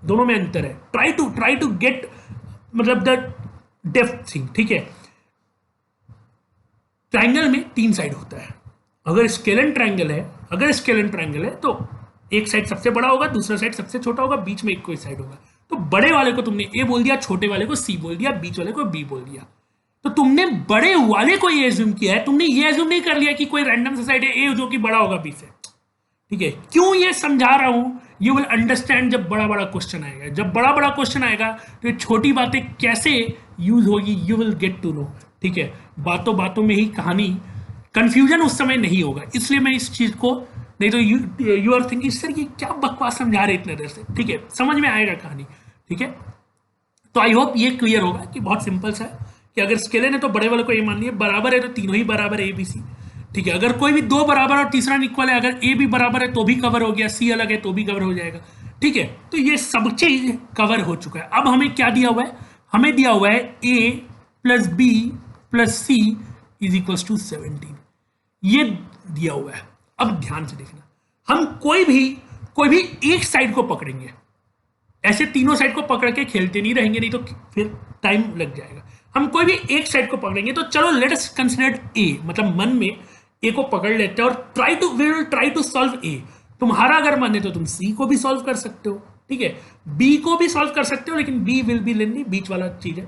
दोनों में अंतर है। ट्राई टू गेट मतलब द डेप्थ थिंग, ठीक है। ट्रायंगल में तीन साइड होता है, अगर स्केलेन ट्रायंगल है तो एक साइड सबसे बड़ा होगा, दूसरा साइड सबसे छोटा होगा, बीच में एक कोई साइड होगा। तो बड़े वाले को तुमने ए बोल दिया, छोटे वाले को सी बोल दिया, बीच वाले को बी बोल दिया, तो तुमने बड़े वाले को ये एज्यूम किया है, तुमने ये एज्यूम नहीं कर लिया कि कोई रैंडम सा साइड है ए जो कि बड़ा होगा बी से, ठीक है। क्यों ये समझा रहा हूं, यू विल अंडरस्टैंड जब बड़ा बड़ा क्वेश्चन आएगा। जब बड़ा बड़ा क्वेश्चन आएगा तो ये छोटी बातें कैसे यूज होगी, you will get to know, ठीक है। बातों बातों में ही कहानी, कंफ्यूजन उस समय नहीं होगा, इसलिए मैं इस चीज को, नहीं तो यू आर थिंकिंग सर ये क्या बकवास समझा रहे इतने देर से, ठीक है, समझ में आएगा कहानी, ठीक है। तो आई होप ये क्लियर होगा कि बहुत सिंपल सा है कि अगर स्केलेन है तो बड़े वाले को ये मान लिया, बराबर है तो तीनों ही बराबर है ए बी सी, ठीक है। अगर कोई भी दो बराबर और तीसरा इक्वल है, अगर ए भी बराबर है तो भी कवर हो गया, सी अलग है तो भी कवर हो जाएगा, ठीक है। तो ये सब चीज कवर हो चुका है। अब हमें क्या दिया हुआ है, हमें दिया हुआ है A plus B plus C is equals to 17, ये दिया हुआ है। अब ध्यान से देखना, हम कोई भी एक साइड को पकड़ेंगे, ऐसे तीनों साइड को पकड़ के खेलते नहीं रहेंगे, नहीं तो फिर टाइम लग जाएगा। हम कोई भी एक साइड को पकड़ेंगे, तो चलो लेट अस कंसीडर ए, मतलब मन में ए को पकड़ लेते हैं और we will try to solve A. तुम्हारा अगर मन है तो तुम सी को भी सॉल्व कर सकते हो, ठीक है, बी को भी सॉल्व कर सकते हो, लेकिन बी विल बी लेनी बीच वाला चीज है।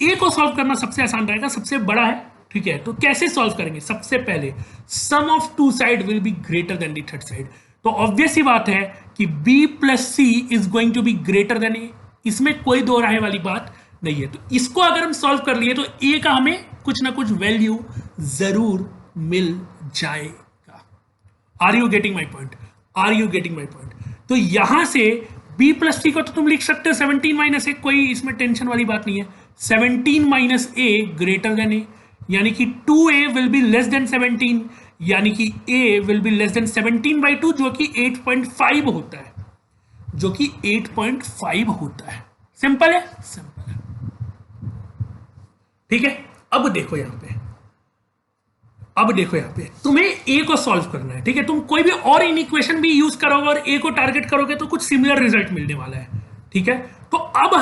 ए को सॉल्व करना सबसे आसान रहेगा, सबसे बड़ा है, ठीक है। तो कैसे सॉल्व करेंगे, सबसे पहले sum of two side will be greater than the third side. तो ऑब्वियस ही बात है कि b plus C is going to B greater than A, इसमें कोई दो राय वाली बात नहीं है। तो इसको अगर हम सॉल्व कर लिए तो a का हमें कुछ ना कुछ वैल्यू जरूर मिल जाएगा। Are you getting my point? तो यहां से b प्लस सी को तो तुम लिख सकते हो 17 माइनस ए, कोई इसमें टेंशन वाली बात नहीं है। 17 माइनस ए ग्रेटर देन ए, यानी कि 2a will be less then 17, यानी कि a will be less then 17/2 जो कि 8.5 होता है, जो कि 8.5 होता है। सिंपल है, सिंपल है। ठीक है, अब देखो यहां पे, अब देखो यहां पे तुम्हें ए को सॉल्व करना है। ठीक है, तुम कोई भी और इनइक्वेशन भी यूज करोगे और ए को टारगेट करोगे तो कुछ सिमिलर रिजल्ट मिलने वाला है। ठीक है, तो अब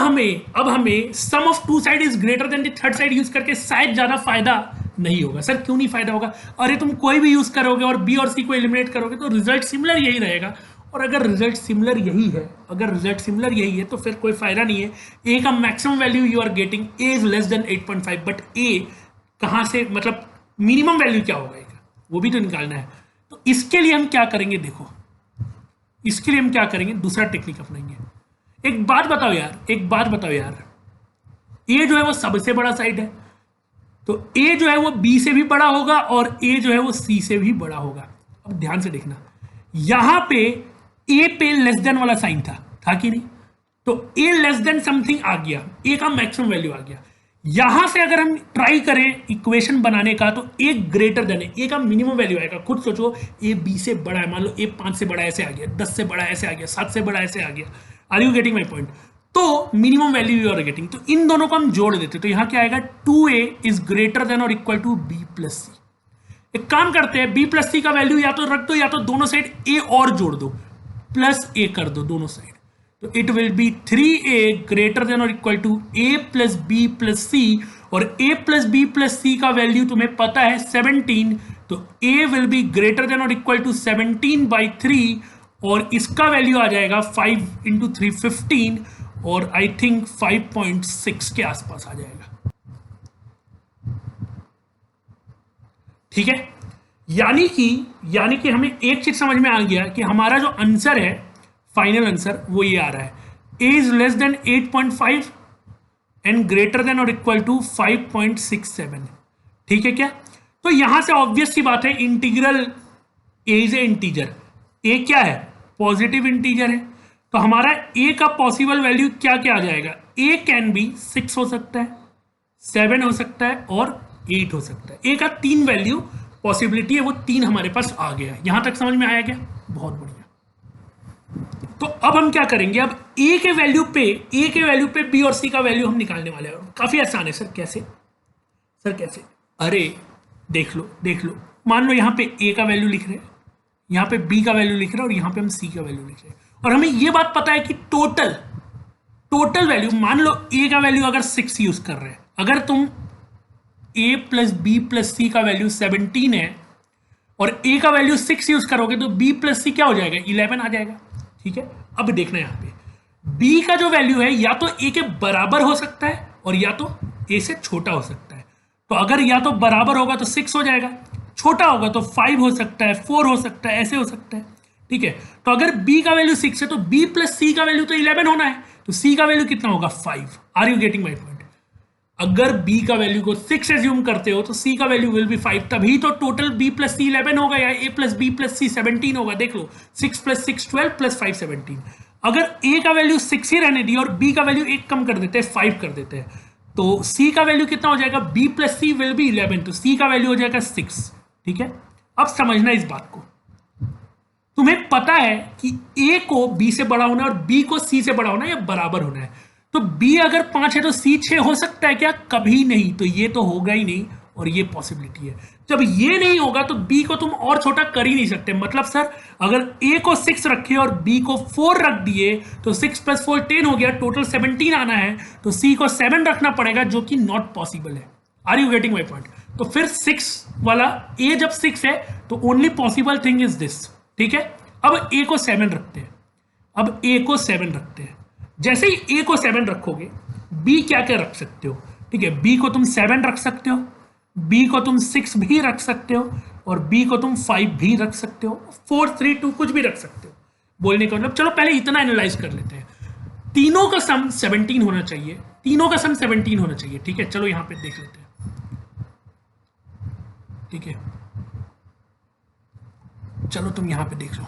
हमें sum of two side is greater than the third side use करके शायद ज्यादा फायदा नहीं होगा। सर क्यों नहीं फायदा होगा? अरे तुम कोई भी यूज करोगे और बी और सी को एलिमिनेट करोगे तो रिजल्ट सिमिलर यही रहेगा, और अगर रिजल्ट सिमिलर यही है, अगर रिजल्ट सिमिलर यही है तो फिर कोई फायदा नहीं है। ए का maximum value you are getting, A is less than 8.5, but A कहां से, मतलब मिनिमम वैल्यू क्या होगा इसका, वो भी तो निकालना है। तो इसके लिए हम क्या करेंगे, देखो इसके लिए हम क्या करेंगे, दूसरा टेक्निक अपनाएंगे। एक बात बताओ यार, एक बात बताओ यार, ए जो है वो सबसे बड़ा साइड है, तो ए जो है वो बी से भी बड़ा होगा और ए जो है वो सी से भी बड़ा होगा। अब ध्यान से देखना, यहां पे ए पे लेस देन वाला साइन था कि नहीं? तो ए लेस देन समथिंग आ गया, ए का मैक्सिमम वैल्यू आ गया। यहां से अगर हम ट्राई करें इक्वेशन बनाने का तो ए ग्रेटर देन ए का मिनिमम वैल्यू आएगा। खुद सोचो, ए बी से बड़ा है, मान लो ए 5 से बड़ा ऐसे आ गया, 10 से बड़ा ऐसे आ गया, 7 से बड़ा ऐसे आ गया। Are you getting my point? तो minimum value you are getting, तो इन दोनों को हम जोड़ देते, तो यहां क्या आएगा, 2a इज ग्रेटर देन और इक्वल टू b प्लस सी। एक काम करते हैं, b प्लस सी का वैल्यू या तो रख दो या तो दोनों साइड a और जोड़ दो, प्लस a कर दो दोनों साइड, तो it will be 3a greater than और equal to a plus b plus C, और a plus b plus C का वैल्यू तुम्हें पता है 17, तो a will be greater than और इक्वल टू 17/3, और इसका वैल्यू आ जाएगा 5 इंटू 3 15, और आई थिंक 5.6 के आसपास आ जाएगा। ठीक है, यानी कि हमें एक चीज समझ में आ गया कि हमारा जो आंसर है, फाइनल आंसर, वो ये आ रहा है, a is less than 8.5 and greater than और इक्वल टू 5.67। ठीक है क्या? तो यहां से ऑब्वियस सी बात है, integral a is a integer, a क्या है, पॉजिटिव इंटीजर है, तो हमारा a का पॉसिबल वैल्यू क्या क्या आ जाएगा, a कैन बी 6 हो सकता है, 7 हो सकता है और 8 हो सकता है। a का 3 वैल्यू पॉसिबिलिटी है, वो 3 हमारे पास आ गया। यहां तक समझ में आया क्या? बहुत बढ़िया। तो अब हम क्या करेंगे, अब a के वैल्यू पे b और c का वैल्यू हम निकालने वाले हैं। काफी आसान है। सर कैसे? सर कैसे? अरे देख लो, मान लो यहां पे a का वैल्यू लिख रहे हैं, यहां पे b का वैल्यू लिख रहे हैं और यहां पे हम c का वैल्यू लिख रहे हैं, और हमें यह बात पता है कि टोटल वैल्यू, मान लो a का वैल्यू अगर 6 यूज कर रहे हैं, अगर तुम a plus b plus c का वैल्यू 17 है और a का वैल्यू 6 यूज करोगे तो b प्लस c क्या हो जाएगा, 11 आ जाएगा। ठीक है, अब देखना यहां पे b का जो वैल्यू है या तो a के बराबर हो सकता है और या तो a से छोटा हो सकता है। तो अगर या तो बराबर होगा तो 6 हो जाएगा, छोटा होगा तो 5 हो सकता है, 4 हो सकता है, ऐसे हो सकता है। ठीक है, तो अगर b का वैल्यू 6 है तो b प्लस c का वैल्यू तो 11 होना है, तो c का वैल्यू कितना होगा, 5। Are you getting my point? अगर b का वैल्यू को 6 एज्यूम करते हो तो c का वैल्यू विल बी 5, तभी तो टोटल b प्लस c 11 होगा, या a plus b plus c 17 होगा। देख लो, 6 प्लस 6 12 प्लस 5 17। अगर a का वैल्यू 6 ही रहने दिया और b का वैल्यू 1 कम कर देते हैं, 5 कर देते हैं, तो c का वैल्यू कितना हो जाएगा, b plus c will be 11, तो c का वैल्यू हो जाएगा 6। ठीक है, अब समझना इस बात को, तुम्हें पता है कि a को b से बड़ा होना है और b को c से बड़ा होना है या बराबर होना है, तो b अगर 5 है तो c 6 हो सकता है क्या, कभी नहीं, तो ये तो होगा ही नहीं, और ये पॉसिबिलिटी है। जब ये नहीं होगा तो b को तुम और छोटा कर ही नहीं सकते। मतलब सर अगर a को 6 रखे और b को 4 रख दिए तो 6 प्लस 4 10 हो गया, टोटल 17 आना है, तो c को 7 रखना पड़ेगा, जो कि नॉट पॉसिबल है। Are you getting my point? तो फिर 6 वाला a जब 6 है तो only possible thing is this. ठीक है, अब a को 7 रखते हैं, अब a को 7 रखते हैं, जैसे ही a को 7 रखोगे b क्या क्या रख सकते हो। ठीक है, b को तुम 7 रख सकते हो, b को तुम 6 भी रख सकते हो, और b को तुम 5 भी रख सकते हो, 4 3 2 कुछ भी रख सकते हो। बोलने का मतलब, चलो पहले इतना एनालाइज कर लेते हैं। तीनों का सम 17 होना चाहिए, तीनों का सम 17 होना चाहिए। ठीक है, चलो यहां पे देख लेते हैं। ठीक है, चलो तुम यहां पे देख लो,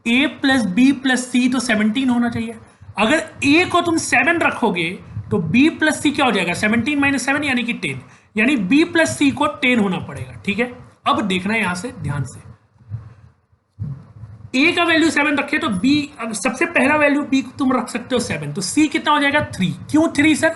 a प्लस बी प्लस सी तो 17 होना चाहिए। अगर a को तुम 7 रखोगे तो b प्लस सी क्या हो जाएगा, 17 माइनस 7 यानी कि 10, यानी b प्लस सी को 10 होना पड़ेगा। ठीक है, अब देखना है यहां से ध्यान से, ए का वैल्यू 7 रखे तो बी, सबसे पहला वैल्यू बी तुम रख सकते हो 7, तो सी कितना हो जाएगा 3। क्यों 3 सर?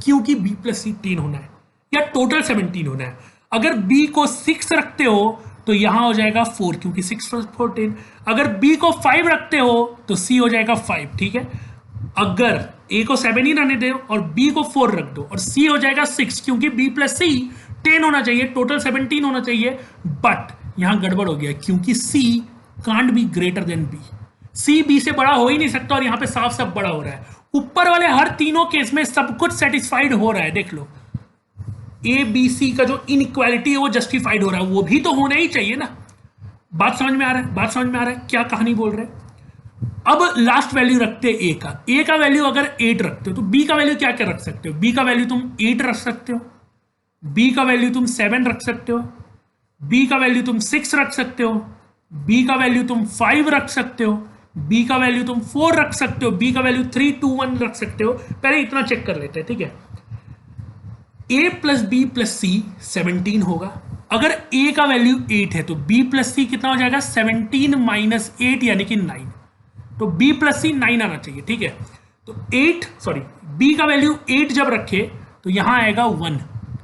क्योंकि बी प्लस सी 10 होना है या टोटल 17 होना है। अगर बी को 6 रखते हो तो यहां हो जाएगा 4, क्योंकि 6 + 4 10। अगर बी को 5 रखते हो तो सी हो जाएगा 5, ठीक है। अगर ए को 7 ही रहने दो और बी को 4 रख दो और सी हो जाएगा 6, क्योंकि बी प्लस सी 10 होना चाहिए, टोटल 17 होना चाहिए। बट यहां गड़बड़ हो गया, क्योंकि C can't be greater than B, C B से बड़ा हो ही नहीं सकता, और यहां पे साफ साफ बड़ा हो रहा है। ऊपर वाले हर तीनों केस में सब कुछ सेटिस्फाइड हो रहा है, देख लो ए बी सी का जो इनइक्वालिटी है वो जस्टिफाइड हो रहा है, वो भी तो होना ही चाहिए ना। बात समझ में आ रहा है? बात समझ में आ रहा है क्या कहानी बोल रहे हैं? अब लास्ट वैल्यू रखते हैं ए का वैल्यू अगर 8 रखते हो तो बी का वैल्यू क्या क्या रख सकते हो? बी का वैल्यू तुम 8 रख सकते हो, बी का वैल्यू तुम 7 रख सकते हो, बी का वैल्यू तुम 6 रख सकते हो, बी का वैल्यू तुम 5 रख सकते हो, बी का वैल्यू तुम 4 रख सकते हो, बी का वैल्यू 3 2 1 रख सकते हो। पहले इतना चेक कर लेते हैं, ठीक है। ए प्लस बी प्लस सी 17 होगा। अगर ए का वैल्यू 8 है तो बी प्लस सी कितना हो जाएगा? 17 माइनस 8 यानी कि 9, तो बी प्लस सी 9 आना चाहिए, ठीक है। तो 8 सॉरी बी का वैल्यू 8 जब रखे तो यहां आएगा 1,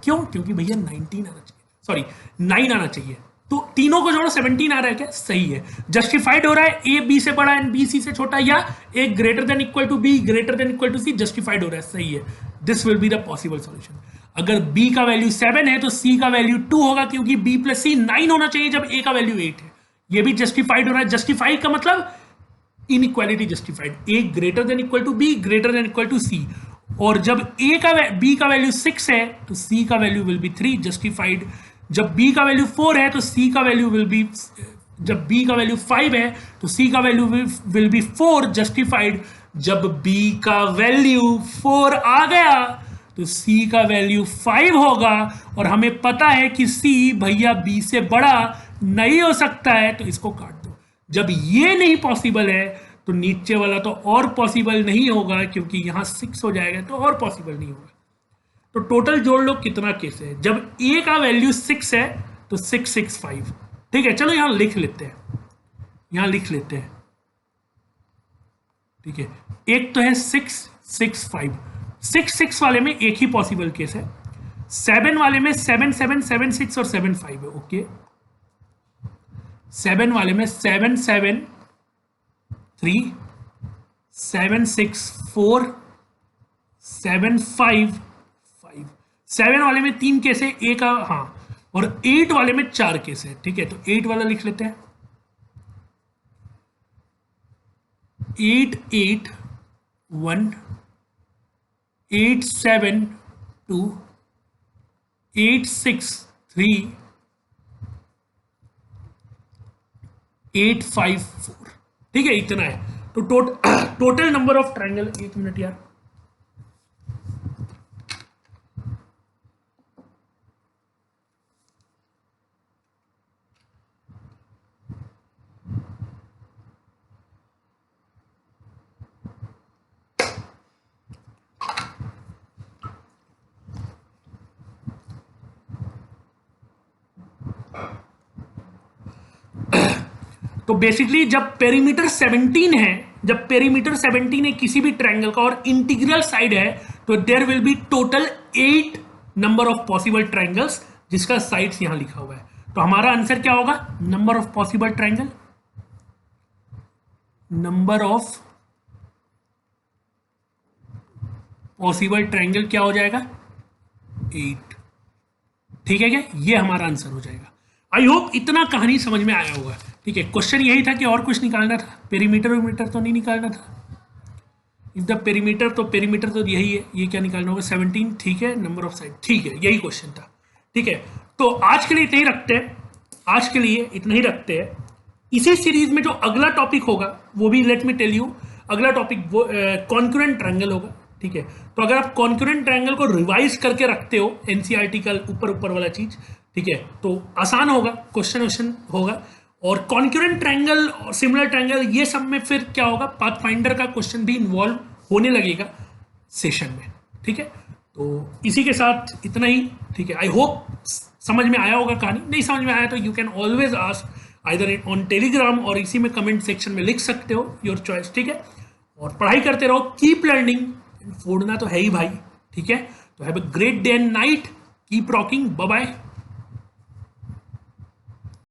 क्यों? क्योंकि भैया 19 आना चाहिए, सॉरी 9 आना चाहिए। तो तीनों को जोड़ो, 17 आ रहा है क्या? सही है, जस्टिफाइड हो रहा है। ए बी से बड़ा एंड बी सी से छोटा, या A greater than equal to B greater than equal to C, justified हो रहा है, सही है। This will be the possible solution. अगर बी का वैल्यू 7 है तो सी का वैल्यू 2 होगा, क्योंकि बी प्लस सी 9 होना चाहिए जब ए का वैल्यू 8 है। ये भी जस्टिफाइड हो रहा है। जस्टिफाइड का मतलब inequality justified, A greater than equal to B greater than equal to C. और जब ए का बी का वैल्यू 6 है तो सी का वैल्यू विल बी 3, जस्टिफाइड। जब बी का वैल्यू 4 है तो सी का वैल्यू विल बी, जब बी का वैल्यू 5 है तो सी का वैल्यू विल बी 4, जस्टिफाइड। जब बी का वैल्यू 4 आ गया तो सी का वैल्यू 5 होगा, और हमें पता है कि सी भैया बी से बड़ा नहीं हो सकता है, तो इसको काट दो। जब ये नहीं पॉसिबल है तो नीचे वाला तो और पॉसिबल नहीं होगा, क्योंकि यहां 6 हो जाएगा तो और पॉसिबल नहीं होगा। तो टोटल जोड़ लो कितना केस है। जब ए का वैल्यू 6 है तो 6 6 5, ठीक है। चलो यहां लिख लेते हैं, यहां लिख लेते हैं, ठीक है। एक तो है 6 6 5, 6 6 वाले में एक ही पॉसिबल केस है, 7 वाले में 7 7 7 6 और 7 5 है, ओके। 7 वाले में 7 7 3 7 6 4 7 5 5, 7 वाले में 3 केस है, ए का, हाँ, और 8 वाले में 4 केस है, ठीक है। तो 8 वाला लिख लेते हैं, 8 8 1 8 7 2 8 6 3 8 5 4, ठीक है। इतना है। तो टोटल नंबर ऑफ ट्राइंगल, एक मिनट यार, तो बेसिकली जब पेरीमीटर 17 है, जब पेरीमीटर 17 है किसी भी ट्रायंगल का और इंटीग्रल साइड है, तो there will be total 8 number of possible triangles, जिसका साइड्स यहां लिखा हुआ है। तो हमारा आंसर क्या होगा? Number of possible triangle, number of possible triangle क्या हो जाएगा? 8, ठीक है क्या? ये हमारा आंसर हो जाएगा। आई होप इतना कहानी समझ में आया होगा, ठीक है। क्वेश्चन यही था कि और कुछ निकालना था, पेरीमीटर तो नहीं निकालना था। इफ द पेरीमीटर, तो पेरीमीटर तो यही है, ये क्या निकालना होगा? 17, ठीक है। नंबर ऑफ साइड, ठीक है, यही क्वेश्चन था, ठीक है। तो आज के लिए इतना ही रखते हैं, आज के लिए इतना ही रखते हैं। इसी सीरीज में जो अगला टॉपिक होगा वो भी लेट मी टेल यू, अगला टॉपिक वो कॉन्करेंट ट्रायंगल होगा, ठीक है। तो अगर आप कॉन्करेंट ट्रायंगल को रिवाइज करके रखते हो एनसीईआरटी का ऊपर वाला चीज, ठीक है, तो आसान होगा, क्वेश्चन होगा। और कॉन्करेंट ट्रायंगल और सिमिलर ट्रायंगल, ये सब में फिर क्या होगा? पाथफाइंडर का क्वेश्चन भी इन्वॉल्व होने लगेगा सेशन में, ठीक है। तो इसी के साथ इतना ही, ठीक है। आई होप समझ में आया होगा कहानी। नहीं समझ में आया तो you can always ask either on Telegram और इसी में कमेंट सेक्शन में लिख सकते हो, योर चॉइस, ठीक है। और पढ़ाई करते रहो, कीप लर्निंग, फोड़ना तो है ही भाई, ठीक है। तो have a great day and night, keep rocking, bye bye.